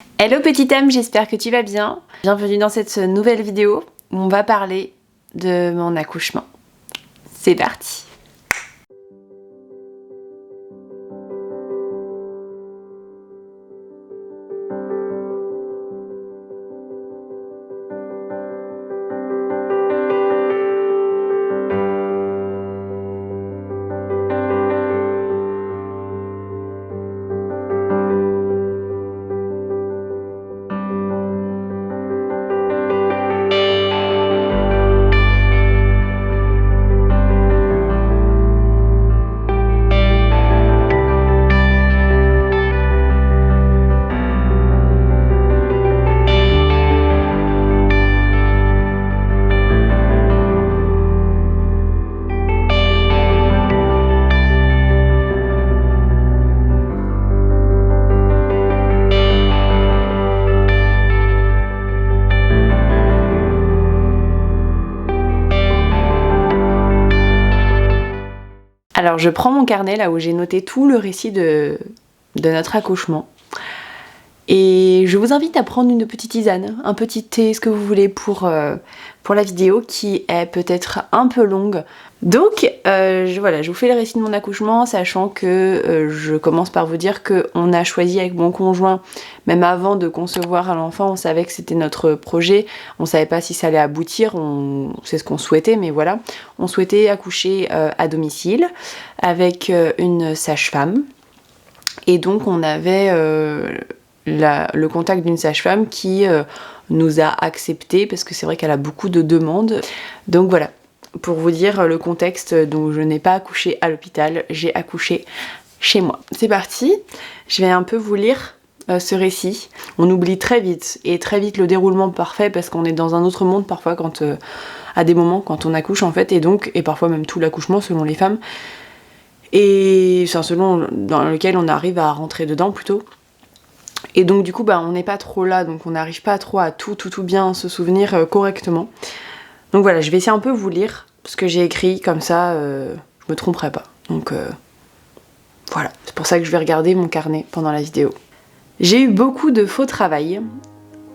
Hello petite âme, j'espère que tu vas bien. Bienvenue dans cette nouvelle vidéo où on va parler de mon accouchement. C'est parti! Alors je prends mon carnet là où j'ai noté tout le récit de notre accouchement. Et je vous invite à prendre une petite tisane, un petit thé, ce que vous voulez pour la vidéo qui est peut-être un peu longue. Donc voilà, je vous fais le récit de mon accouchement, sachant que je commence par vous dire qu'on a choisi avec mon conjoint, même avant de concevoir l'enfant, on savait que c'était notre projet, on savait pas si ça allait aboutir, c'est ce qu'on souhaitait, mais voilà. On souhaitait accoucher à domicile avec une sage-femme. Et donc on avait le contact d'une sage-femme qui nous a accepté parce que c'est vrai qu'elle a beaucoup de demandes. Donc voilà, pour vous dire le contexte, donc je n'ai pas accouché à l'hôpital, j'ai accouché chez moi. C'est parti, je vais un peu vous lire ce récit. On oublie très vite, et très vite le déroulement parfait parce qu'on est dans un autre monde parfois quand à des moments quand on accouche en fait, et parfois même tout l'accouchement selon les femmes. Et enfin, selon dans lequel on arrive à rentrer dedans plutôt. Et donc du coup on n'est pas trop là, donc on n'arrive pas trop à tout bien se souvenir correctement. Donc voilà, je vais essayer un peu vous lire ce que j'ai écrit, comme ça je me tromperai pas. Donc voilà, c'est pour ça que je vais regarder mon carnet pendant la vidéo. J'ai eu beaucoup de faux travail,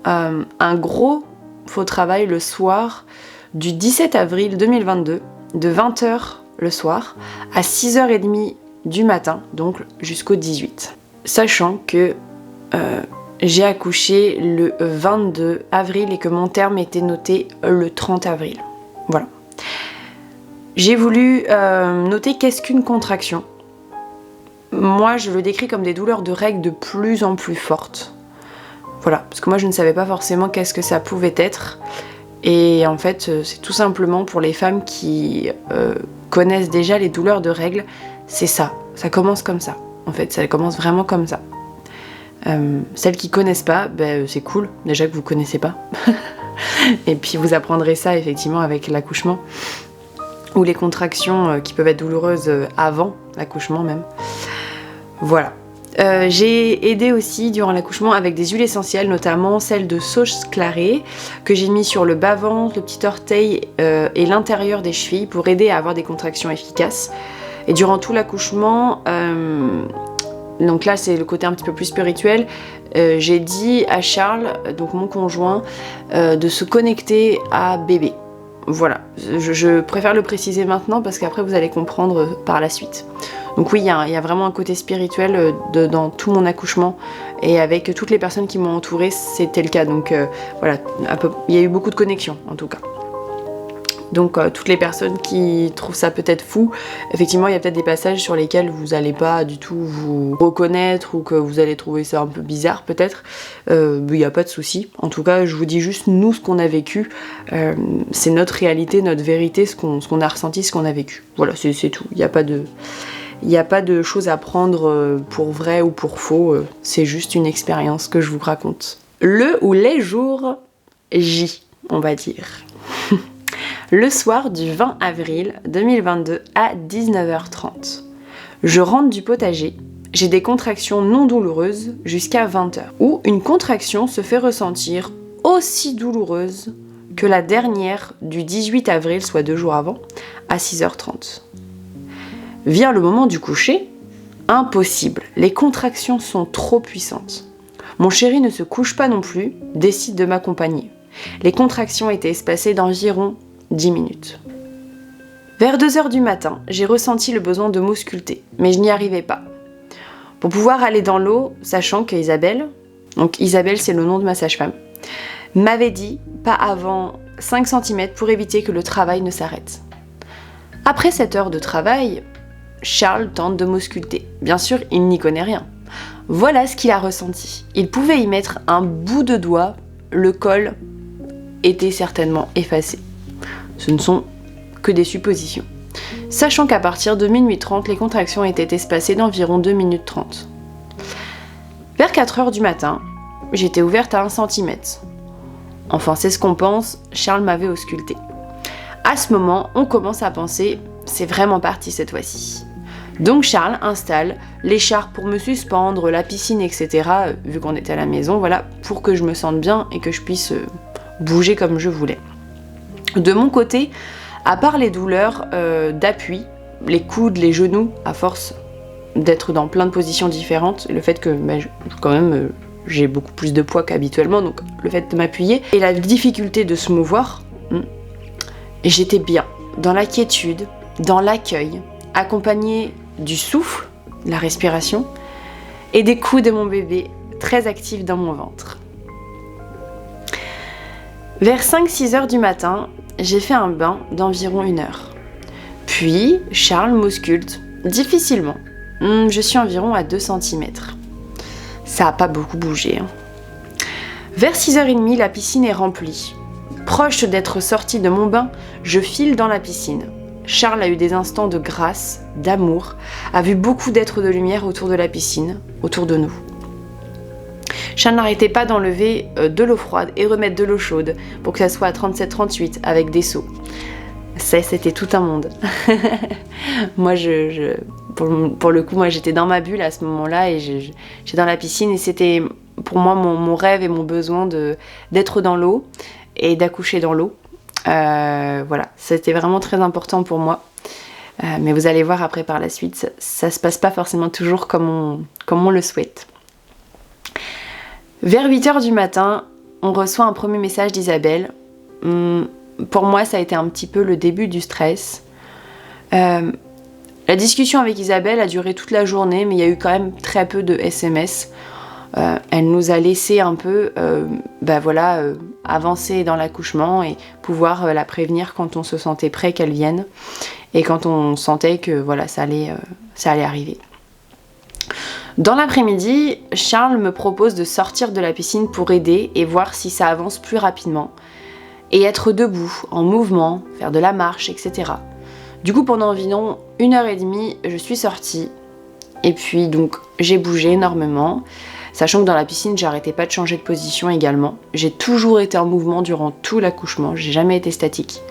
un gros faux travail le soir du 17 avril 2022, de 20h le soir à 6h30 du matin, donc jusqu'au 18. Sachant que j'ai accouché le 22 avril et que mon terme était noté le 30 avril. Voilà. J'ai voulu noter qu'est-ce qu'une contraction. Moi, je le décris comme des douleurs de règles de plus en plus fortes. Voilà, parce que moi, je ne savais pas forcément qu'est-ce que ça pouvait être. Et en fait, c'est tout simplement pour les femmes qui connaissent déjà les douleurs de règles, c'est ça. Ça commence comme ça. En fait, ça commence vraiment comme ça. Celles qui connaissent pas, c'est cool, déjà que vous connaissez pas. Et puis vous apprendrez ça effectivement avec l'accouchement. Ou les contractions qui peuvent être douloureuses avant l'accouchement même. Voilà. J'ai aidé aussi durant l'accouchement avec des huiles essentielles, notamment celle de sauge clarée que j'ai mis sur le bas-ventre, le petit orteil et l'intérieur des chevilles pour aider à avoir des contractions efficaces. Et durant tout l'accouchement, donc là c'est le côté un petit peu plus spirituel, j'ai dit à Charles, donc mon conjoint, de se connecter à bébé. Voilà, je préfère le préciser maintenant parce qu'après vous allez comprendre par la suite. Donc oui, il y a vraiment un côté spirituel dans tout mon accouchement, et avec toutes les personnes qui m'ont entourée, c'était le cas. Donc voilà, il y a eu beaucoup de connexions en tout cas. Donc toutes les personnes qui trouvent ça peut-être fou, effectivement il y a peut-être des passages sur lesquels vous n'allez pas du tout vous reconnaître ou que vous allez trouver ça un peu bizarre peut-être, il n'y a pas de souci. En tout cas je vous dis juste nous ce qu'on a vécu, c'est notre réalité, notre vérité, ce qu'on a ressenti, ce qu'on a vécu. Voilà, c'est tout, il n'y a pas de choses à prendre pour vrai ou pour faux, c'est juste une expérience que je vous raconte. Le ou les jours J, on va dire. Le soir du 20 avril 2022 à 19h30. Je rentre du potager, j'ai des contractions non douloureuses jusqu'à 20h, où une contraction se fait ressentir aussi douloureuse que la dernière du 18 avril, soit 2 jours avant, à 6h30. Vient le moment du coucher, impossible, les contractions sont trop puissantes. Mon chéri ne se couche pas non plus, décide de m'accompagner. Les contractions étaient espacées d'environ 10 minutes. Vers 2h du matin, j'ai ressenti le besoin de m'ausculter, mais je n'y arrivais pas. Pour pouvoir aller dans l'eau, sachant qu'Isabelle, donc Isabelle c'est le nom de ma sage-femme, m'avait dit pas avant 5 cm pour éviter que le travail ne s'arrête. Après 7 heures de travail, Charles tente de m'ausculter. Bien sûr, il n'y connaît rien. Voilà ce qu'il a ressenti. Il pouvait y mettre un bout de doigt, le col était certainement effacé. Ce ne sont que des suppositions. Sachant qu'à partir de minuit 30, les contractions étaient espacées d'environ 2 minutes 30. Vers 4 heures du matin, j'étais ouverte à 1 cm. Enfin, c'est ce qu'on pense, Charles m'avait ausculté. À ce moment, on commence à penser, c'est vraiment parti cette fois-ci. Donc Charles installe l'écharpe pour me suspendre, la piscine, etc. Vu qu'on était à la maison, voilà, pour que je me sente bien et que je puisse bouger comme je voulais. De mon côté, à part les douleurs d'appui, les coudes, les genoux, à force d'être dans plein de positions différentes, le fait que quand même j'ai beaucoup plus de poids qu'habituellement, donc le fait de m'appuyer, et la difficulté de se mouvoir, j'étais bien, dans la quiétude, dans l'accueil, accompagnée du souffle, la respiration, et des coups de mon bébé très actifs dans mon ventre. Vers 5-6 heures du matin, j'ai fait un bain d'environ 1 heure. Puis, Charles m'ausculte, difficilement. Je suis environ à 2 cm. Ça n'a pas beaucoup bougé. Vers 6h30, la piscine est remplie. Proche d'être sortie de mon bain, je file dans la piscine. Charles a eu des instants de grâce, d'amour, a vu beaucoup d'êtres de lumière autour de la piscine, autour de nous. Charles n'arrêtait pas d'enlever de l'eau froide et remettre de l'eau chaude pour que ça soit à 37-38 avec des seaux. Ça, c'était tout un monde. Moi, pour le coup, moi, j'étais dans ma bulle à ce moment-là et j'étais dans la piscine et c'était pour moi mon rêve et mon besoin d'être dans l'eau et d'accoucher dans l'eau. Voilà, c'était vraiment très important pour moi. Mais vous allez voir après par la suite, ça se passe pas forcément toujours comme on le souhaite. Vers 8h du matin, on reçoit un premier message d'Isabelle. Pour moi, ça a été un petit peu le début du stress. La discussion avec Isabelle a duré toute la journée, mais il y a eu quand même très peu de SMS. Elle nous a laissé un peu avancer dans l'accouchement et pouvoir la prévenir quand on se sentait prêt qu'elle vienne et quand on sentait que voilà, ça allait arriver. Dans l'après-midi, Charles me propose de sortir de la piscine pour aider et voir si ça avance plus rapidement et être debout, en mouvement, faire de la marche, etc. Du coup, pendant environ 1h30, je suis sortie et puis donc j'ai bougé énormément. Sachant que dans la piscine, j'arrêtais pas de changer de position également. J'ai toujours été en mouvement durant tout l'accouchement, j'ai jamais été statique.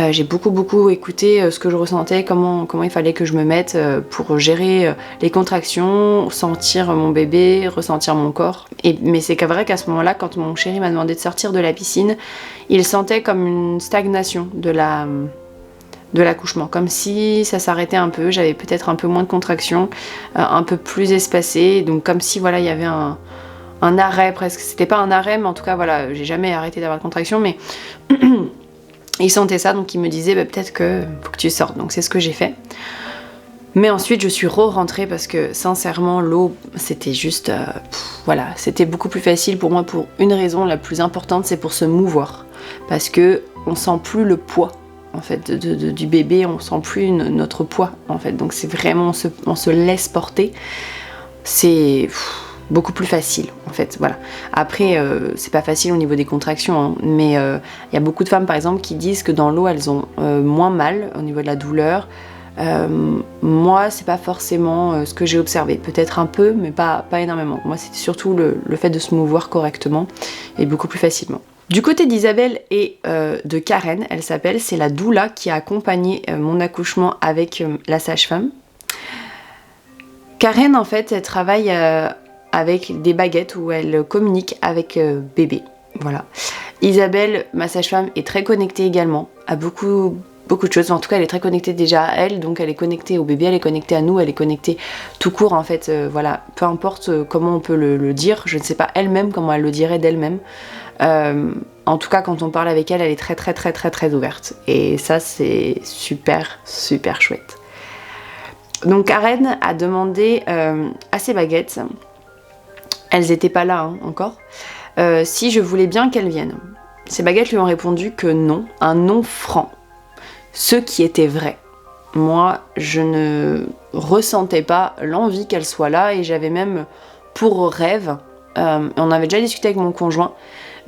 J'ai beaucoup écouté ce que je ressentais, comment il fallait que je me mette pour gérer les contractions, sentir mon bébé, ressentir mon corps. Mais c'est vrai qu'à ce moment-là, quand mon chéri m'a demandé de sortir de la piscine, il sentait comme une stagnation de l'accouchement, comme si ça s'arrêtait un peu, j'avais peut-être un peu moins de contractions, un peu plus espacé, donc comme si voilà il y avait un arrêt presque, c'était pas un arrêt mais en tout cas voilà, j'ai jamais arrêté d'avoir de contractions mais il sentait ça donc il me disait peut-être que faut que tu sortes, donc c'est ce que j'ai fait. Mais ensuite je suis rentrée parce que sincèrement l'eau c'était juste voilà, c'était beaucoup plus facile pour moi pour une raison la plus importante, c'est pour se mouvoir parce que on sent plus le poids en fait du bébé, on sent plus notre poids en fait, donc c'est vraiment on se laisse porter, c'est beaucoup plus facile en fait, voilà. Après c'est pas facile au niveau des contractions hein, mais il y a beaucoup de femmes par exemple qui disent que dans l'eau elles ont moins mal au niveau de la douleur. Moi c'est pas forcément ce que j'ai observé, peut-être un peu mais pas énormément. Moi c'était surtout le fait de se mouvoir correctement et beaucoup plus facilement. Du côté d'Isabelle et de Karen, elle s'appelle, c'est la doula qui a accompagné mon accouchement avec la sage-femme. Karen en fait elle travaille avec des baguettes où elle communique avec bébé, voilà. Isabelle, ma sage-femme, est très connectée également, a beaucoup beaucoup de choses. En tout cas, elle est très connectée déjà à elle, donc elle est connectée au bébé, elle est connectée à nous, elle est connectée tout court en fait. Voilà, peu importe comment on peut le dire, je ne sais pas elle-même comment elle le dirait d'elle-même. En tout cas, quand on parle avec elle, elle est très très très très très ouverte. Et ça, c'est super super chouette. Donc Karen a demandé à ses baguettes, elles n'étaient pas là encore, si je voulais bien qu'elles viennent. Ses baguettes lui ont répondu que non, un non franc. Ce qui était vrai. Moi, je ne ressentais pas l'envie qu'elle soit là et j'avais même pour rêve, on avait déjà discuté avec mon conjoint,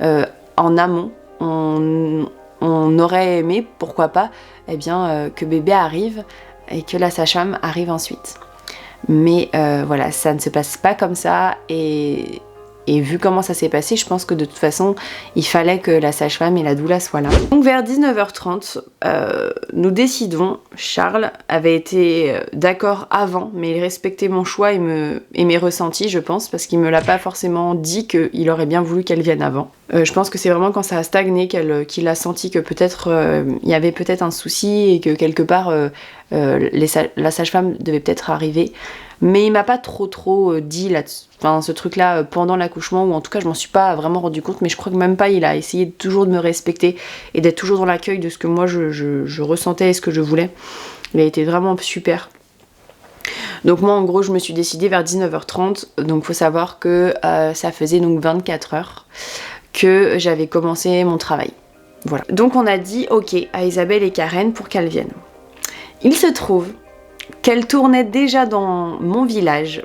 en amont, on aurait aimé, pourquoi pas, eh bien, que bébé arrive et que la sage-femme arrive ensuite. Mais voilà, ça ne se passe pas comme ça et vu comment ça s'est passé, je pense que de toute façon, il fallait que la sage-femme et la doula soient là. Donc vers 19h30, nous décidons, Charles avait été d'accord avant, mais il respectait mon choix et mes ressentis, je pense, parce qu'il me l'a pas forcément dit qu'il aurait bien voulu qu'elle vienne avant. Je pense que c'est vraiment quand ça a stagné qu'il a senti que peut-être il y avait peut-être un souci et que quelque part la sage-femme devait peut-être arriver. Mais il m'a pas trop dit ce truc-là pendant l'accouchement, ou en tout cas je m'en suis pas vraiment rendu compte, mais je crois que même pas, il a essayé toujours de me respecter et d'être toujours dans l'accueil de ce que moi je ressentais et ce que je voulais. Il a été vraiment super. Donc moi en gros je me suis décidée vers 19h30, donc faut savoir que ça faisait donc 24 heures que j'avais commencé mon travail. Voilà. Donc on a dit ok à Isabelle et Karen pour qu'elles viennent. Il se trouve qu'elle tournait déjà dans mon village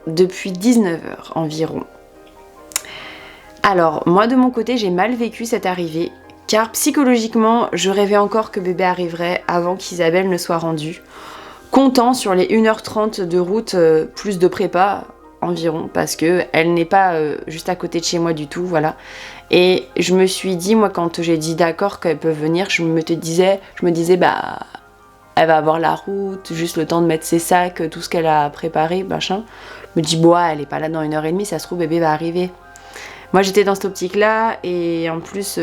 depuis 19h environ. Alors, moi de mon côté, j'ai mal vécu cette arrivée, car psychologiquement, je rêvais encore que bébé arriverait avant qu'Isabelle ne soit rendue, comptant sur les 1h30 de route plus de prépa environ, parce que elle n'est pas juste à côté de chez moi du tout, voilà. Et je me suis dit, moi quand j'ai dit d'accord qu'elle peut venir, je me disais bah elle va avoir la route, juste le temps de mettre ses sacs, tout ce qu'elle a préparé, machin. Je me dis, elle est pas là dans 1h30, ça se trouve, bébé va arriver. Moi, j'étais dans cette optique-là, et en plus,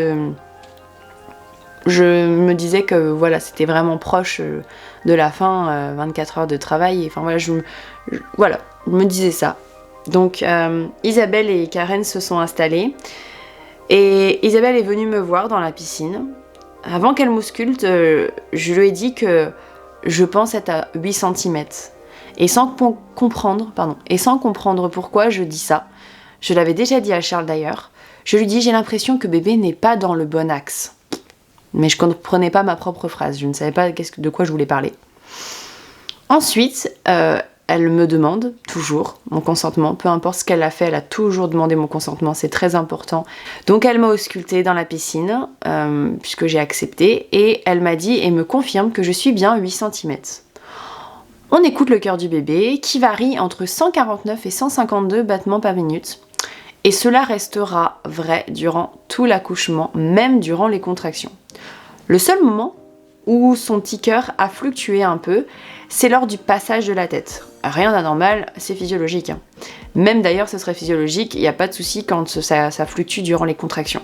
je me disais que, voilà, c'était vraiment proche de la fin, 24 heures de travail, enfin, voilà, je me disais ça. Donc, Isabelle et Karen se sont installées, et Isabelle est venue me voir dans la piscine. Avant qu'elle m'ausculte, je lui ai dit que je pense être à 8 cm. Et sans comprendre pourquoi je dis ça, je l'avais déjà dit à Charles d'ailleurs, je lui dis j'ai l'impression que bébé n'est pas dans le bon axe. Mais je ne comprenais pas ma propre phrase, je ne savais pas de quoi je voulais parler. Ensuite, elle me demande toujours mon consentement, peu importe ce qu'elle a fait, elle a toujours demandé mon consentement, c'est très important. Donc elle m'a auscultée dans la piscine, puisque j'ai accepté, et elle m'a dit et me confirme que je suis bien 8 cm. On écoute le cœur du bébé, qui varie entre 149 et 152 battements par minute, et cela restera vrai durant tout l'accouchement, même durant les contractions. Le seul moment où son petit cœur a fluctué un peu, c'est lors du passage de la tête. Rien d'anormal, c'est physiologique. Même d'ailleurs, ce serait physiologique, il n'y a pas de souci quand ça fluctue durant les contractions.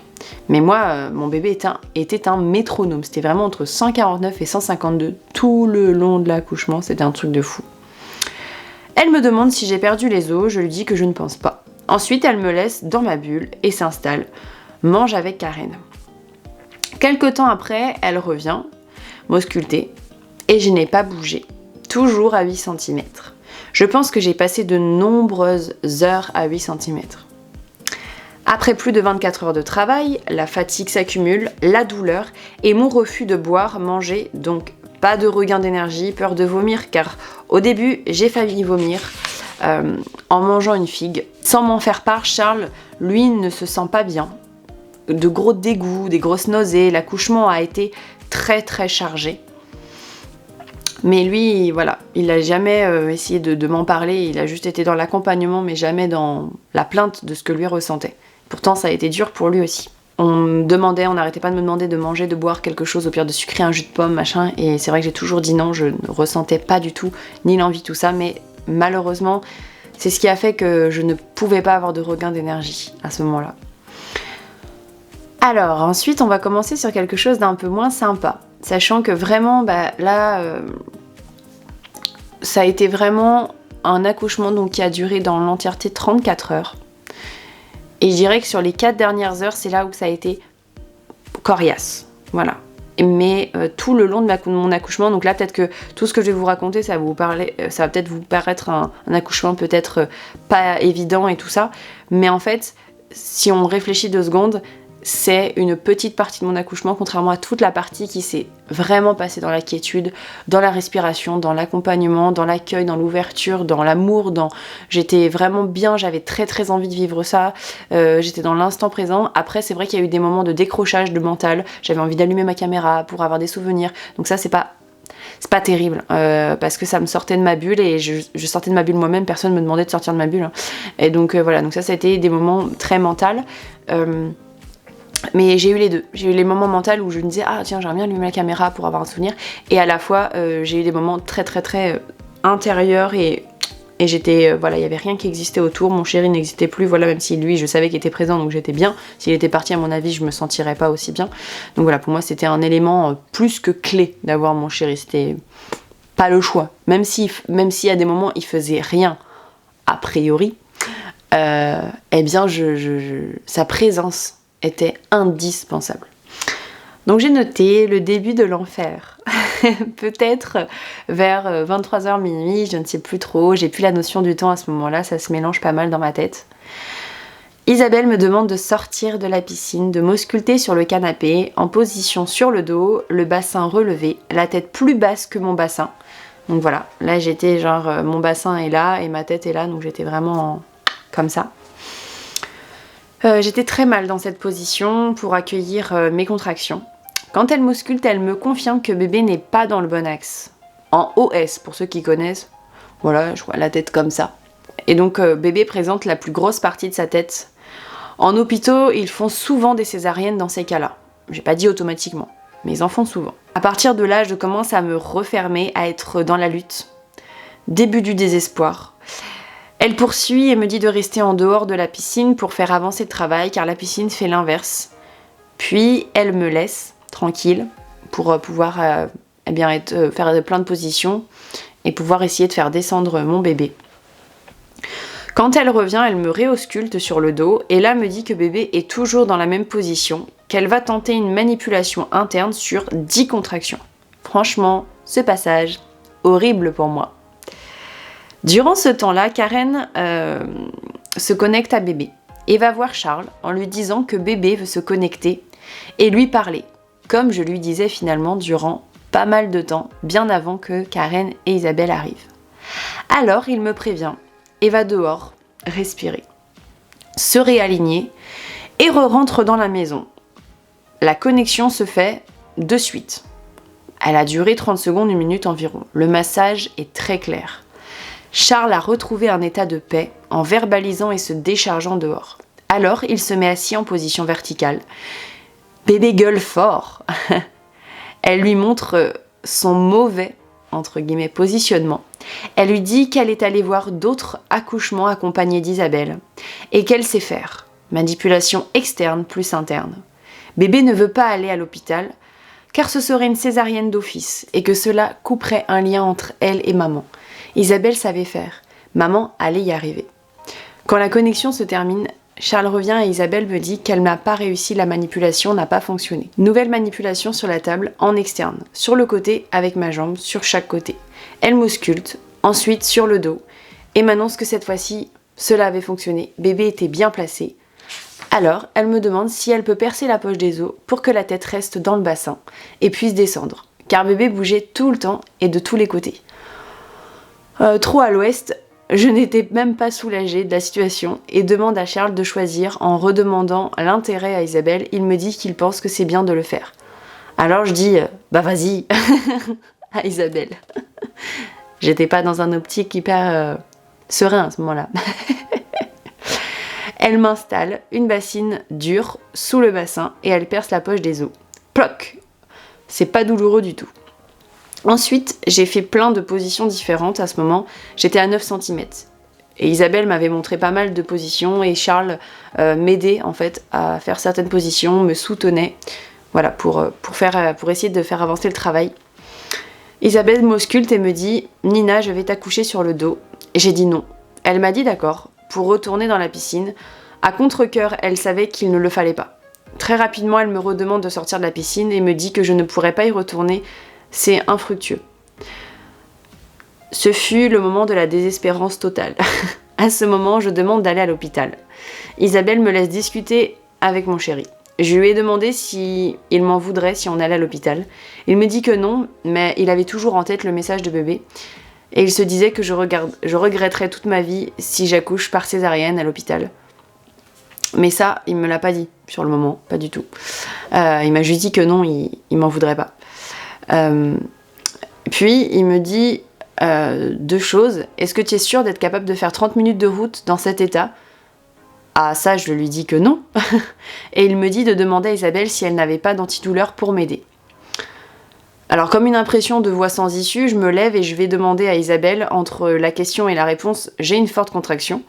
Mais moi, mon bébé était un métronome, c'était vraiment entre 149 et 152 tout le long de l'accouchement, c'était un truc de fou. Elle me demande si j'ai perdu les os, je lui dis que je ne pense pas. Ensuite, elle me laisse dans ma bulle et s'installe, mange avec Karen. Quelque temps après, elle revient m'ausculter et je n'ai pas bougé, toujours à 8 cm. Je pense que j'ai passé de nombreuses heures à 8 cm. Après plus de 24 heures de travail, la fatigue s'accumule, la douleur et mon refus de boire, manger, donc pas de regain d'énergie, peur de vomir, car au début j'ai failli vomir en mangeant une figue. Sans m'en faire part, Charles, lui, ne se sent pas bien. De gros dégoûts, des grosses nausées, l'accouchement a été très très chargé. Mais lui, voilà, il n'a jamais essayé de m'en parler, il a juste été dans l'accompagnement, mais jamais dans la plainte de ce que lui ressentait. Pourtant, ça a été dur pour lui aussi. On n'arrêtait pas de me demander de manger, de boire quelque chose, au pire de sucrer un jus de pomme, machin, et c'est vrai que j'ai toujours dit non, je ne ressentais pas du tout, ni l'envie, tout ça, mais malheureusement, c'est ce qui a fait que je ne pouvais pas avoir de regain d'énergie à ce moment-là. Alors, ensuite, on va commencer sur quelque chose d'un peu moins sympa. Sachant que vraiment, là, ça a été vraiment un accouchement donc, qui a duré dans l'entièreté 34 heures. Et je dirais que sur les 4 dernières heures, c'est là où ça a été coriace. Voilà. Mais tout le long de mon accouchement, donc là peut-être que tout ce que je vais vous raconter, ça va peut-être vous paraître un accouchement peut-être pas évident et tout ça. Mais en fait, si on réfléchit 2 secondes, c'est une petite partie de mon accouchement, contrairement à toute la partie qui s'est vraiment passée dans la quiétude, dans la respiration, dans l'accompagnement, dans l'accueil, dans l'ouverture, dans l'amour, j'étais vraiment bien, j'avais très très envie de vivre ça, j'étais dans l'instant présent. Après c'est vrai qu'il y a eu des moments de décrochage de mental, j'avais envie d'allumer ma caméra pour avoir des souvenirs, donc ça c'est pas terrible, parce que ça me sortait de ma bulle et je sortais de ma bulle moi-même, personne me demandait de sortir de ma bulle, hein. Et donc voilà, donc ça a été des moments très mentaux. Mais j'ai eu les deux. J'ai eu les moments mentaux où je me disais ah tiens j'aimerais bien allumer la caméra pour avoir un souvenir, et à la fois j'ai eu des moments très très très intérieurs et j'étais voilà, il y avait rien qui existait autour, mon chéri n'existait plus, voilà, même si lui je savais qu'il était présent donc j'étais bien. S'il était parti à mon avis je me sentirais pas aussi bien. Donc voilà, pour moi c'était un élément plus que clé d'avoir mon chéri, c'était pas le choix. Même si à des moments il faisait rien a priori, eh bien sa présence était indispensable. Donc j'ai noté le début de l'enfer. Peut-être vers 23h minuit, je ne sais plus trop, j'ai plus la notion du temps à ce moment-là, ça se mélange pas mal dans ma tête. Isabelle me demande de sortir de la piscine, de m'ausculter sur le canapé, en position sur le dos, le bassin relevé, la tête plus basse que mon bassin. Donc voilà, là j'étais genre, mon bassin est là et ma tête est là, donc j'étais vraiment comme ça. J'étais très mal dans cette position pour accueillir mes contractions. Quand elle m'ausculte, elle me confirme que bébé n'est pas dans le bon axe. En OS, pour ceux qui connaissent. Voilà, je vois la tête comme ça. Et donc bébé présente la plus grosse partie de sa tête. En hôpitaux, ils font souvent des césariennes dans ces cas-là. J'ai pas dit automatiquement, mais ils en font souvent. À partir de là, je commence à me refermer, à être dans la lutte. Début du désespoir. Elle poursuit et me dit de rester en dehors de la piscine pour faire avancer le travail, car la piscine fait l'inverse. Puis elle me laisse tranquille pour pouvoir faire plein de positions et pouvoir essayer de faire descendre mon bébé. Quand elle revient, elle me réausculte sur le dos et là me dit que bébé est toujours dans la même position, qu'elle va tenter une manipulation interne sur 10 contractions. Franchement, ce passage, horrible pour moi. Durant ce temps-là, Karen se connecte à bébé et va voir Charles en lui disant que bébé veut se connecter et lui parler, comme je lui disais finalement durant pas mal de temps, bien avant que Karen et Isabelle arrivent. Alors il me prévient et va dehors respirer, se réaligner et re-rentre dans la maison. La connexion se fait de suite. Elle a duré 30 secondes, 1 minute environ. Le massage est très clair. Charles a retrouvé un état de paix en verbalisant et se déchargeant dehors. Alors, il se met assis en position verticale. Bébé gueule fort. Elle lui montre son mauvais, entre guillemets, positionnement. Elle lui dit qu'elle est allée voir d'autres accouchements accompagnés d'Isabelle et qu'elle sait faire. Manipulation externe plus interne. Bébé ne veut pas aller à l'hôpital car ce serait une césarienne d'office et que cela couperait un lien entre elle et maman. Isabelle savait faire. Maman allait y arriver. Quand la connexion se termine, Charles revient et Isabelle me dit qu'elle n'a pas réussi, la manipulation n'a pas fonctionné. Nouvelle manipulation sur la table, en externe, sur le côté avec ma jambe, sur chaque côté. Elle m'ausculte, ensuite sur le dos, et m'annonce que cette fois-ci, cela avait fonctionné, bébé était bien placé. Alors, elle me demande si elle peut percer la poche des os pour que la tête reste dans le bassin et puisse descendre, car bébé bougeait tout le temps et de tous les côtés. Trop à l'ouest, je n'étais même pas soulagée de la situation et demande à Charles de choisir en redemandant l'intérêt à Isabelle. Il me dit qu'il pense que c'est bien de le faire. Alors je dis bah vas-y à Isabelle. J'étais pas dans un optique hyper serein à ce moment-là. Elle m'installe une bassine dure sous le bassin et elle perce la poche des os. Ploc! C'est pas douloureux du tout. Ensuite, j'ai fait plein de positions différentes à ce moment. J'étais à 9 cm. Et Isabelle m'avait montré pas mal de positions et Charles m'aidait en fait à faire certaines positions, me soutenait Voilà, pour essayer de faire avancer le travail. Isabelle m'ausculte et me dit « Nina, je vais t'accoucher sur le dos ». J'ai dit non. Elle m'a dit d'accord, pour retourner dans la piscine. À contre-cœur, elle savait qu'il ne le fallait pas. Très rapidement, elle me redemande de sortir de la piscine et me dit que je ne pourrais pas y retourner, c'est infructueux. Ce fut le moment de la désespérance totale. À ce moment, je demande d'aller à l'hôpital. Isabelle me laisse discuter avec mon chéri. Je lui ai demandé si il m'en voudrait si on allait à l'hôpital. Il me dit que non, mais il avait toujours en tête le message de bébé. Et il se disait que je regretterais toute ma vie si j'accouche par césarienne à l'hôpital. Mais ça, il me l'a pas dit sur le moment, pas du tout. Il m'a juste dit que non, il m'en voudrait pas. Puis il me dit 2 choses. Est-ce que tu es sûre d'être capable de faire 30 minutes de route dans cet état ? Ah ça, je lui dis que non. Et il me dit de demander à Isabelle si elle n'avait pas d'antidouleur pour m'aider. Alors comme une impression de voix sans issue, je me lève et je vais demander à Isabelle, entre la question et la réponse, j'ai une forte contraction.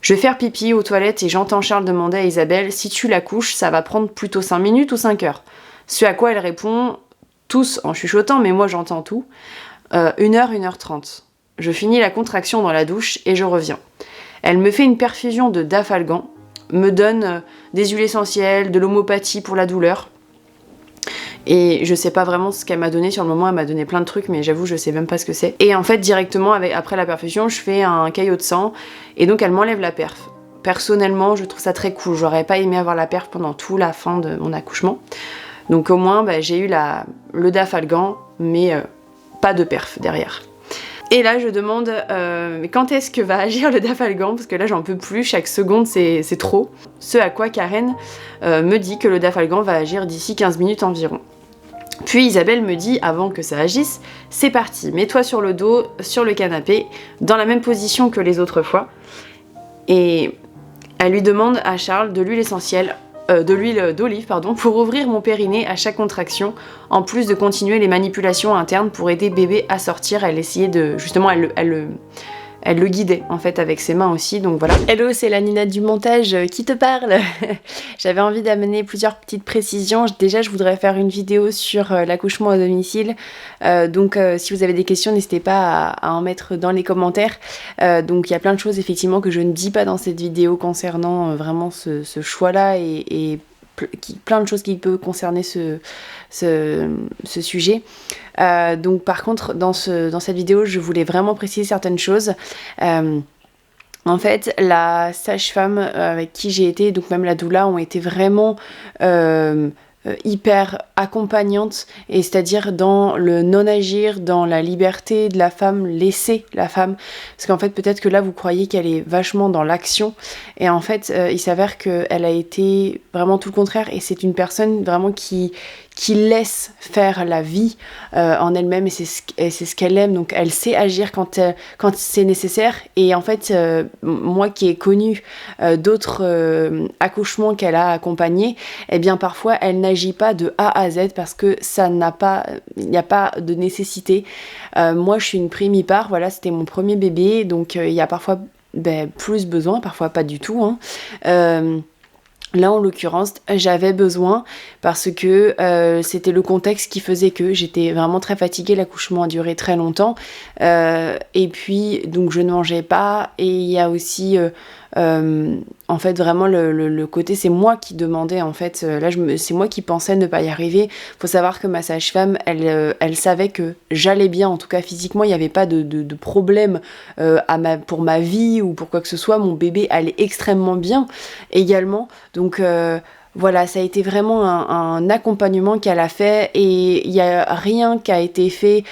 Je vais faire pipi aux toilettes et j'entends Charles demander à Isabelle si tu la couches, ça va prendre plutôt 5 minutes ou 5 heures. Ce à quoi elle répond, tous en chuchotant, mais moi j'entends tout, 1 heure, 1h30. Je finis la contraction dans la douche et je reviens. Elle me fait une perfusion de Dafalgan, me donne des huiles essentielles, de l'homéopathie pour la douleur. Et je sais pas vraiment ce qu'elle m'a donné sur le moment, elle m'a donné plein de trucs, mais j'avoue, je sais même pas ce que c'est. Et en fait, directement, après la perfusion, je fais un caillot de sang, et donc elle m'enlève la perf. Personnellement, je trouve ça très cool, j'aurais pas aimé avoir la perf pendant toute la fin de mon accouchement. Donc au moins, j'ai eu le Dafalgan, mais pas de perf derrière. Et là, je demande quand est-ce que va agir le Dafalgan, parce que là, j'en peux plus, chaque seconde, c'est trop. Ce à quoi Karen me dit que le Dafalgan va agir d'ici 15 minutes environ. Puis Isabelle me dit, avant que ça agisse, c'est parti, mets-toi sur le dos, sur le canapé, dans la même position que les autres fois. Et elle lui demande à Charles de l'huile essentielle, de l'huile d'olive, pour ouvrir mon périnée à chaque contraction, en plus de continuer les manipulations internes pour aider bébé à sortir. Elle essayait de... Justement, elle le guidait en fait avec ses mains aussi, donc voilà. Hello, c'est la Nina du montage qui te parle. J'avais envie d'amener plusieurs petites précisions. Déjà, je voudrais faire une vidéo sur l'accouchement à domicile. Donc si vous avez des questions, n'hésitez pas à en mettre dans les commentaires. Donc il y a plein de choses effectivement que je ne dis pas dans cette vidéo concernant vraiment ce choix-là et plein de choses qui peuvent concerner ce sujet. Donc par contre dans cette vidéo je voulais vraiment préciser certaines choses. En fait la sage-femme avec qui j'ai été, donc même la doula, ont été vraiment hyper accompagnante, et c'est-à-dire dans le non-agir, dans la liberté de la femme, laisser la femme, parce qu'en fait peut-être que là vous croyez qu'elle est vachement dans l'action, et en fait il s'avère qu'elle a été vraiment tout le contraire, et c'est une personne vraiment qui laisse faire la vie en elle-même, et c'est ce qu'elle aime, donc elle sait agir quand c'est nécessaire. Et en fait moi qui ai connu d'autres accouchements qu'elle a accompagnés, eh bien parfois elle n'agit pas de A à Z parce que il n'y a pas de nécessité. Moi je suis une primipare, voilà, c'était mon premier bébé, donc il y a parfois plus besoin, parfois pas du tout, hein. Là, en l'occurrence, j'avais besoin parce que c'était le contexte qui faisait que j'étais vraiment très fatiguée, l'accouchement a duré très longtemps, et puis donc je ne mangeais pas, et il y a aussi en fait vraiment le côté, c'est moi qui demandais en fait, c'est moi qui pensais ne pas y arriver. Faut savoir que ma sage-femme, elle savait que j'allais bien, en tout cas physiquement, il n'y avait pas de problème pour ma vie ou pour quoi que ce soit. Mon bébé allait extrêmement bien également, donc voilà, ça a été vraiment un accompagnement qu'elle a fait, et il n'y a rien qui a été fait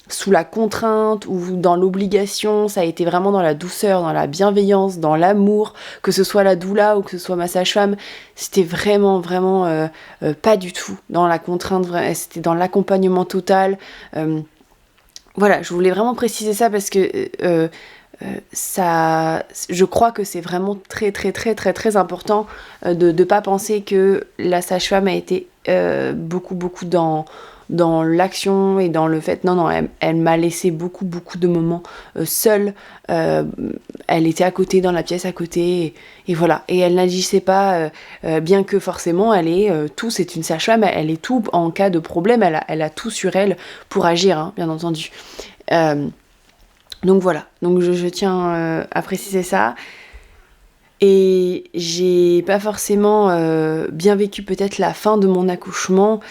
sous la contrainte ou dans l'obligation. Ça a été vraiment dans la douceur, dans la bienveillance, dans l'amour, que ce soit la doula ou que ce soit ma sage-femme. C'était vraiment pas du tout dans la contrainte, c'était dans l'accompagnement total. Voilà, je voulais vraiment préciser ça parce que je crois que c'est vraiment très important de ne pas penser que la sage-femme a été beaucoup dans l'action et dans le fait, non, elle m'a laissé beaucoup de moments seule. Elle était à côté, dans la pièce à côté, et voilà. Et elle n'agissait pas, bien que forcément, elle est tout, c'est une sage-femme, elle est tout en cas de problème, elle a tout sur elle pour agir, hein, bien entendu. Donc voilà, donc je tiens à préciser ça. Et j'ai pas forcément bien vécu peut-être la fin de mon accouchement,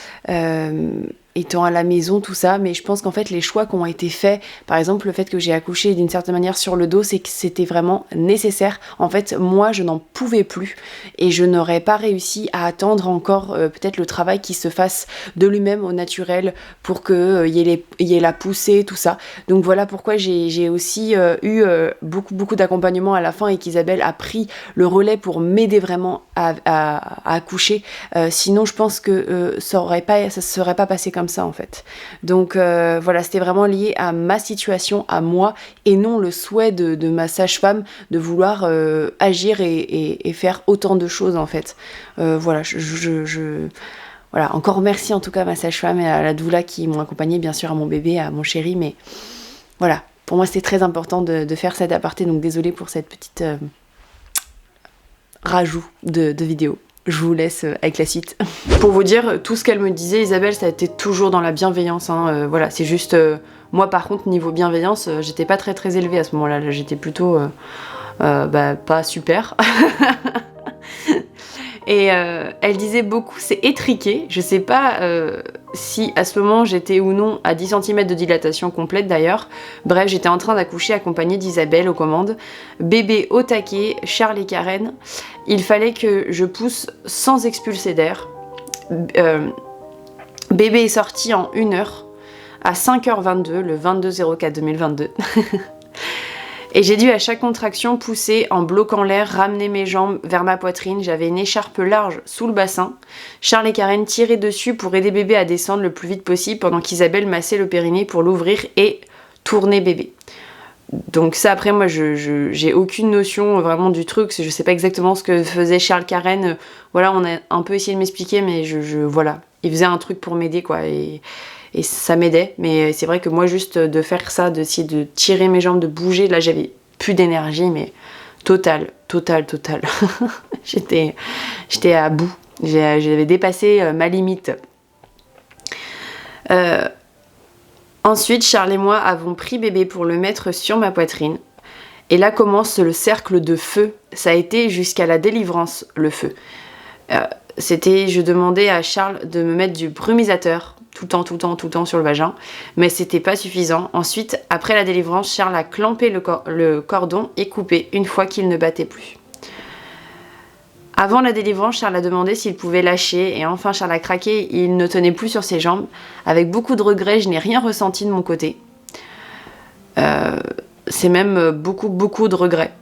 étant à la maison, tout ça, mais je pense qu'en fait les choix qui ont été faits, par exemple le fait que j'ai accouché d'une certaine manière sur le dos, c'est que c'était vraiment nécessaire. En fait, moi je n'en pouvais plus et je n'aurais pas réussi à attendre encore peut-être le travail qui se fasse de lui-même au naturel pour que y ait la poussée, tout ça. Donc voilà pourquoi j'ai aussi eu beaucoup d'accompagnement à la fin et qu'Isabelle a pris le relais pour m'aider vraiment à accoucher. Sinon je pense que ça se serait pas passé comme ça en fait. Donc voilà, c'était vraiment lié à ma situation, à moi, et non le souhait de ma sage-femme de vouloir agir et faire autant de choses en fait. Voilà, voilà, encore merci en tout cas à ma sage-femme et à la doula qui m'ont accompagnée, bien sûr à mon bébé, à mon chéri, mais voilà, pour moi c'était très important de faire cet aparté, donc désolée pour cette petite rajout de vidéo. Je vous laisse avec la suite. Pour vous dire, tout ce qu'elle me disait, Isabelle, ça a été toujours dans la bienveillance. Hein. Voilà, c'est juste... moi, par contre, niveau bienveillance, j'étais pas très élevée à ce moment-là. Là, j'étais plutôt... pas super. Et elle disait beaucoup, c'est étriqué. Je sais pas si à ce moment j'étais ou non à 10 cm de dilatation complète d'ailleurs. Bref, j'étais en train d'accoucher accompagnée d'Isabelle aux commandes. Bébé au taquet, Charles et Karen. Il fallait que je pousse sans expulser d'air. Bébé est sorti en 1 heure à 5h22, le 22/04/2022. Et j'ai dû à chaque contraction pousser en bloquant l'air, ramener mes jambes vers ma poitrine. J'avais une écharpe large sous le bassin. Charles et Karen tiraient dessus pour aider bébé à descendre le plus vite possible pendant qu'Isabelle massait le périnée pour l'ouvrir et tourner bébé. Donc ça après moi j'ai aucune notion vraiment du truc, je sais pas exactement ce que faisait Charles Karen. Voilà, on a un peu essayé de m'expliquer, mais voilà, il faisait un truc pour m'aider quoi, et ça m'aidait, mais c'est vrai que moi juste de faire ça, d'essayer de tirer mes jambes, de bouger, là j'avais plus d'énergie, mais total. J'étais à bout, j'avais dépassé ma limite. Ensuite, Charles et moi avons pris bébé pour le mettre sur ma poitrine. Et là commence le cercle de feu. Ça a été jusqu'à la délivrance, le feu. Je demandais à Charles de me mettre du brumisateur tout le temps sur le vagin, mais c'était pas suffisant. Ensuite, après la délivrance, Charles a clampé le cordon et coupé une fois qu'il ne battait plus. Avant la délivrance, Charles a demandé s'il pouvait lâcher, et enfin Charles a craqué, il ne tenait plus sur ses jambes. Avec beaucoup de regrets, je n'ai rien ressenti de mon côté. C'est même beaucoup de regrets.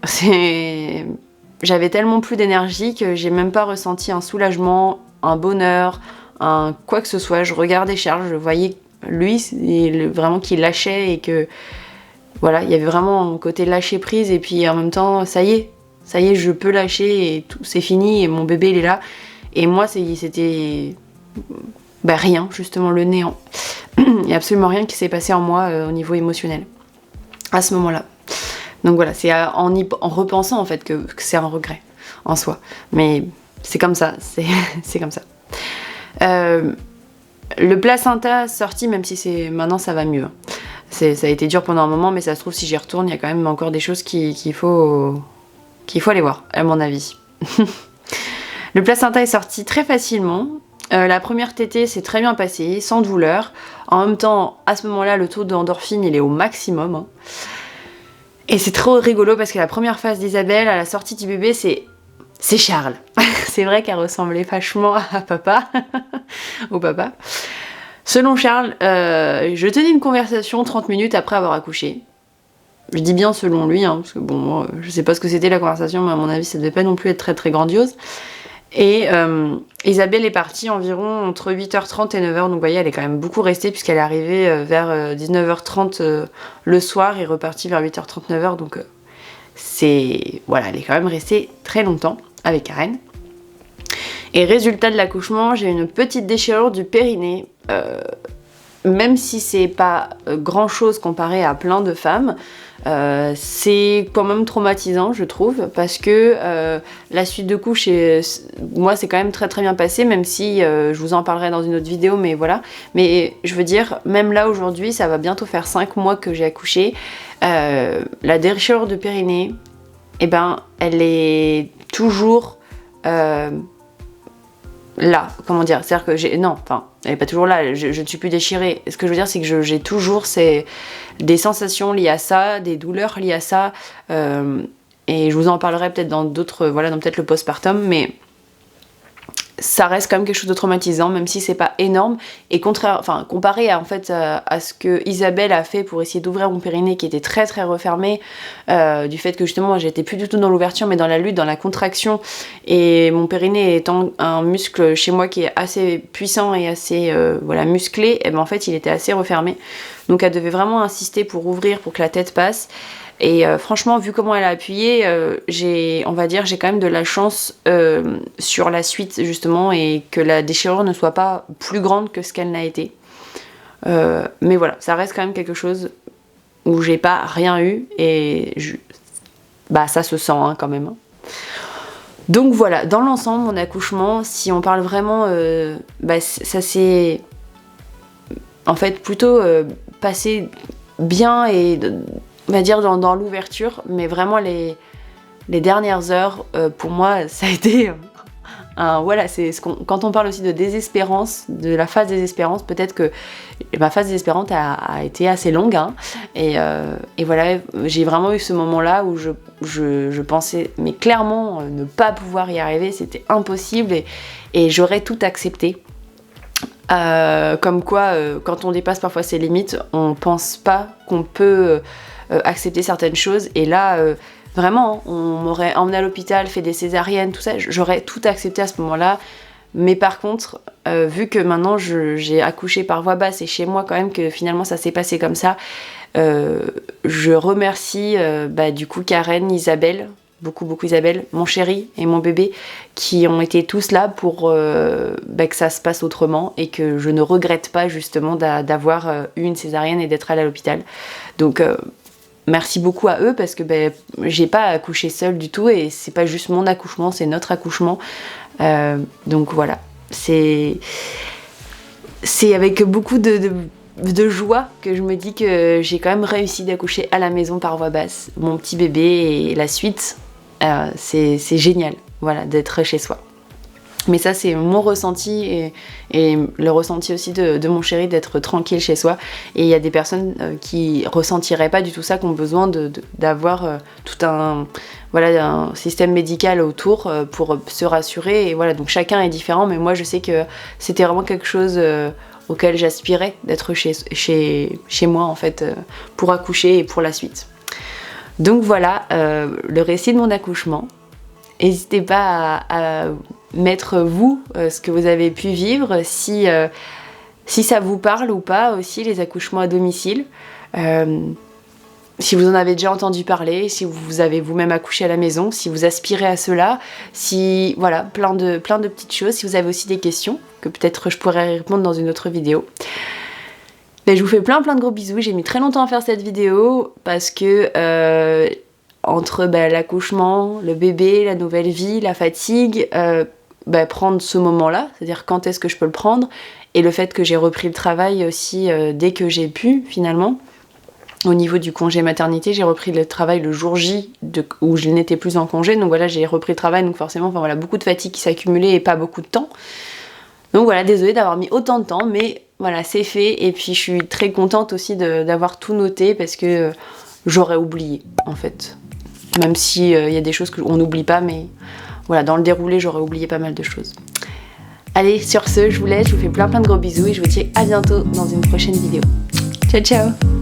J'avais tellement plus d'énergie que j'ai même pas ressenti un soulagement, un bonheur, quoi que ce soit. Je regardais Charles, je voyais lui vraiment qu'il lâchait et que voilà, il y avait vraiment un côté lâcher prise, et puis en même temps ça y est, je peux lâcher et tout, c'est fini et mon bébé il est là. Et moi c'était rien, justement le néant. Il n'y a absolument rien qui s'est passé en moi au niveau émotionnel à ce moment-là. Donc voilà, c'est en repensant en fait que c'est un regret en soi. Mais c'est comme ça, c'est comme ça. Le placenta sorti, même si maintenant ça va mieux. Ça a été dur pendant un moment, mais ça se trouve si j'y retourne, il y a quand même encore des choses qu'il faut aller voir, à mon avis. Le placenta est sorti très facilement. La première tétée s'est très bien passée, sans douleur. En même temps, à ce moment-là, le taux d'endorphine, il est au maximum. Hein. Et c'est trop rigolo parce que la première phase d'Isabelle, à la sortie du bébé, c'est Charles. C'est vrai qu'elle ressemblait vachement à papa, au papa. Selon Charles, je tenais une conversation 30 minutes après avoir accouché. Je dis bien selon lui, hein, parce que bon, moi, je sais pas ce que c'était la conversation, mais à mon avis, ça devait pas non plus être très grandiose. Et Isabelle est partie environ entre 8h30 et 9h, donc vous voyez, elle est quand même beaucoup restée, puisqu'elle est arrivée vers 19h30 le soir et repartie vers 8h30, 9h, donc voilà, elle est quand même restée très longtemps avec Karen. Et résultat de l'accouchement, j'ai une petite déchirure du périnée. même si c'est pas grand chose comparé à plein de femmes, c'est quand même traumatisant, je trouve, parce que la suite de couches, moi c'est quand même très très bien passé, même si je vous en parlerai dans une autre vidéo, mais voilà. Mais je veux dire, même là aujourd'hui, ça va bientôt faire 5 mois que j'ai accouché, la déchirure de périnée, eh ben, elle est toujours là, comment dire, c'est-à-dire que non, enfin, elle est pas toujours là, je ne suis plus déchirée. Ce que je veux dire, c'est que j'ai toujours des sensations liées à ça, des douleurs liées à ça, et je vous en parlerai peut-être dans d'autres, voilà, dans peut-être le postpartum, mais ça reste quand même quelque chose de traumatisant, même si c'est pas énorme, et comparé à, en fait, à ce que Isabelle a fait pour essayer d'ouvrir mon périnée qui était très très refermé, du fait que justement j'étais plus du tout dans l'ouverture mais dans la lutte, dans la contraction, et mon périnée étant un muscle chez moi qui est assez puissant et assez voilà, musclé, et ben en fait il était assez refermé, donc elle devait vraiment insister pour ouvrir, pour que la tête passe. Et franchement, vu comment elle a appuyé, on va dire, j'ai quand même de la chance sur la suite justement, et que la déchirure ne soit pas plus grande que ce qu'elle n'a été. Mais voilà, ça reste quand même quelque chose où j'ai pas rien eu, et bah ça se sent hein, quand même. Donc voilà, dans l'ensemble, mon accouchement, si on parle vraiment, bah ça s'est en fait plutôt passé bien, et on va dire dans l'ouverture, mais vraiment les dernières heures, pour moi, ça a été voilà, quand on parle aussi de désespérance, de la phase désespérance, peut-être que ma phase désespérante a été assez longue, hein, et voilà, j'ai vraiment eu ce moment-là où je pensais, mais clairement, ne pas pouvoir y arriver, c'était impossible, et j'aurais tout accepté. Comme quoi, quand on dépasse parfois ses limites, on pense pas qu'on peut accepter certaines choses, et là vraiment on m'aurait emmené à l'hôpital, fait des césariennes, tout ça, j'aurais tout accepté à ce moment-là. Mais par contre, vu que maintenant j'ai accouché par voie basse, et chez moi quand même que finalement ça s'est passé comme ça, je remercie du coup Karen, Isabelle, beaucoup Isabelle, mon chéri et mon bébé, qui ont été tous là pour que ça se passe autrement, et que je ne regrette pas justement d'avoir eu une césarienne et d'être allée à l'hôpital. Donc merci beaucoup à eux, parce que j'ai pas accouché seule du tout, et c'est pas juste mon accouchement, c'est notre accouchement. Donc voilà, c'est avec beaucoup de joie que je me dis que j'ai quand même réussi d'accoucher à la maison par voie basse, mon petit bébé, et la suite, c'est génial, voilà, d'être chez soi. Mais ça, c'est mon ressenti, et le ressenti aussi de mon chéri, d'être tranquille chez soi. Et il y a des personnes qui ressentiraient pas du tout ça, qui ont besoin d'avoir tout un système médical autour pour se rassurer. Et voilà, donc chacun est différent, mais moi je sais que c'était vraiment quelque chose auquel j'aspirais, d'être chez moi en fait, pour accoucher et pour la suite. Donc voilà, le récit de mon accouchement. N'hésitez pas à mettre vous ce que vous avez pu vivre, si ça vous parle ou pas aussi, les accouchements à domicile, si vous en avez déjà entendu parler, si vous avez vous-même accouché à la maison, si vous aspirez à cela, si voilà, plein de petites choses. Si vous avez aussi des questions que peut-être je pourrais répondre dans une autre vidéo. Je vous fais plein de gros bisous. J'ai mis très longtemps à faire cette vidéo parce que entre l'accouchement, le bébé, la nouvelle vie, la fatigue, prendre ce moment-là, c'est-à-dire quand est-ce que je peux le prendre, et le fait que j'ai repris le travail aussi dès que j'ai pu finalement. Au niveau du congé maternité, j'ai repris le travail le jour J où je n'étais plus en congé, donc voilà, j'ai repris le travail, donc forcément, beaucoup de fatigue qui s'accumulait et pas beaucoup de temps. Donc voilà, désolée d'avoir mis autant de temps, mais voilà, c'est fait, et puis je suis très contente aussi d'avoir tout noté, parce que j'aurais oublié, en fait. Même si y a des choses qu'on n'oublie pas, mais voilà, dans le déroulé, j'aurais oublié pas mal de choses. Allez, sur ce, je vous laisse, je vous fais plein de gros bisous, et je vous dis à bientôt dans une prochaine vidéo. Ciao, ciao!